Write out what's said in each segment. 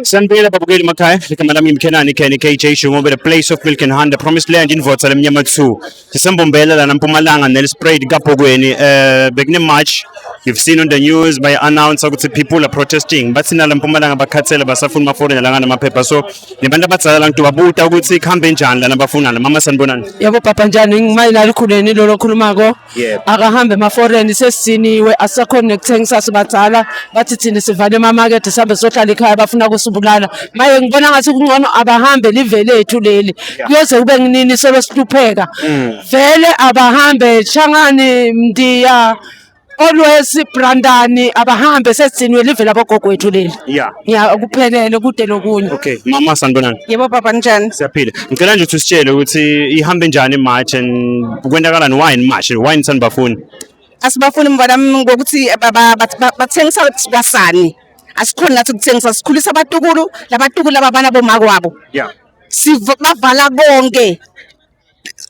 Sanibele babukeli emakhaya, igama lami ngimkhenani Kenny KJ Shungobe, the place of milk and honey, the promised land in Votsa lemnyama 2. Sisembombela la Mpumalanga nelisprayed kaBhokweni. Bekune march. You've seen on the news by announcer ukuthi people are protesting. Bathi na la Mpumalanga bakhathele basafuna maforeign la ngamaphepha. So nibantu abadzala la ngibabuta ukuthi ikhambe njani la nabafuna la mama sanibonani. Yebo papa njani ngimayina likhuleni lo lokhulumako. Akahambe maforeign sesiniwe asakhona ukuthengisa sibadzala bathi thina sivale emamarket sihambe sohlala ekhaya bafuna kusubulala. Maye ngibona ngathi kungcono abahambe live lethu leli. Kuyoze kube nginini sebesihlupheka. Vele abahambe Changani Mdiya always Brandani abahambe sesiniwe live labogogo wethu leli. Yeah kuphelele kude lokunye. Okay mama sanibonani. Yebo papa njani? Siyaphila. Ngicela nje usitshele ukuthi ihambe njani march and kwenzakalani wine march wine sanibafuni. Asibafuni mntwana ngokuthi bathengisa basani. Asikhona nathi ukuthengisa sikhulisa abatukulu labatukulu ababana bomakwabo. Sibavala konke.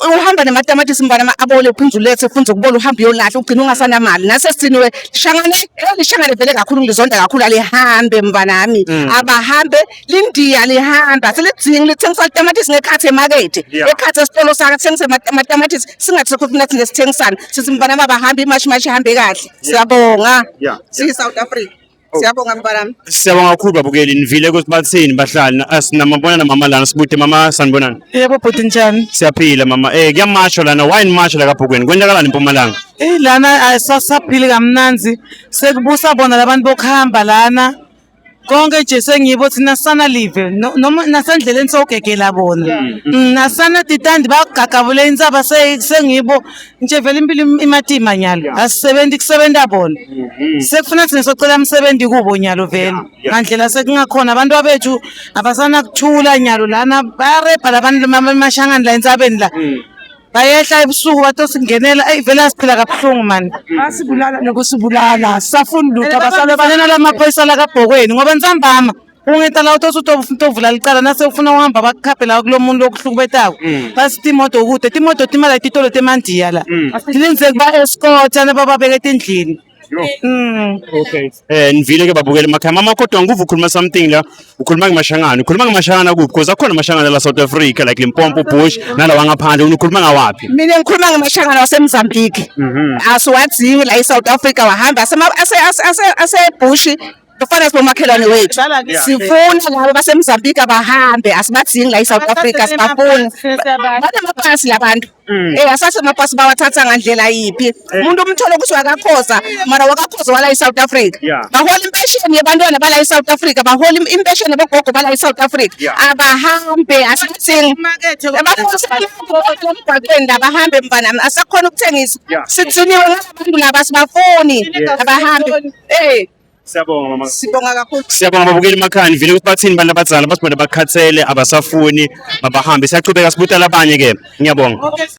Uhamba nematamatisi mbana abole uphindzulethe ufunze ukubola uhamba uyolahla ugcina ungasana mali nasesiniwe lishangane vele kakhulu ngizonda kakhulu alihambe mbanami abahambe lindiya lihamba selidzingi lithengisa tamatisi ngekhathi emarket ekhathi esitolo sakhe thengisa amatamatisi singathi ukuthi nathi ngesithengisana sithi mbanami abahambe imashi ihambe kahle siyabonga South Africa. Siyabonga mbanami. Siyabonga kakhulu babukeli nivile ukuthi bathini bahlali asinamabona namama lana sibude mama sanibonani. Yebo bhuti njani? Siyaphila mama kuyamasho lana wine march la kaBhokweni kwenzakalani eMpumalanga? Lana asasaphili kamnanzi sekubusa bona labantu bokuhamba lana konke nje sengibo thina sana live noma nasendleleni sogegela bona nasana titandi bagagabule insaba sengibo nje vele impilo imatima nyalo asisebenzi kusebenta bona sekufuna thina socela umsebenzi kubo nyalo vele ngandlela sekungakhona abantu abethu abasana kuthula nyalo lana bayarebha labantu mamashangani la insabeni la bayehla ebusuku batosingenela vele asiphila kabuhlungu mani asibulala nokusibulala safuna lutho abasale banena lamaphoyisa la kaBhokweni ngoba nsambama ungeta la utosutovula licala nase ufuna uhamba bakukhaphe la kulomuntu okuhlukubetako basithi imoto ukude timoto timala ititolo temandiya la tilinze kuba escort nabababeke endlini. Okay. Nivile ke babukela emakhaya mama kodwa nguvu ukhuluma something la ukhuluma ngemashangana kuphi because akhona amashangana la South Africa like Limpopo Bush nalawa ngaphandle ukhuluma ngawaphi? Mina ngikhuluma ngemashangana waseMozambique. Asiwaziwe la eSouth Africa wahamba ase Bush kufana sibomakhelwane wethu sifuna labo baseMozambique abahambe asibathingi la eSouth Africa sibafuna banamapasi labantu asase amapasi bawathatha ngandlela yipi umuntu umtholo ukuthi wakakhoza mara wakakhoza wala eSouth Africa bahola impesheni yabantwana bala eSouth Africa bahola impesheni yabogogo bala eSouth Africa abahambe asithingi abahambe mbanami asakhona ukuthengisa sithiniwe ngabantu laba sibafuni abahambe Siyabonga mama. Sibonga kakhulu. Siyabonga babukeli emakhaya nivile ukuthi bathini bantu abadzala basibona bakhathele abasafuni babahambe siyaqhubeka sibuta labanye ke ngiyabonga.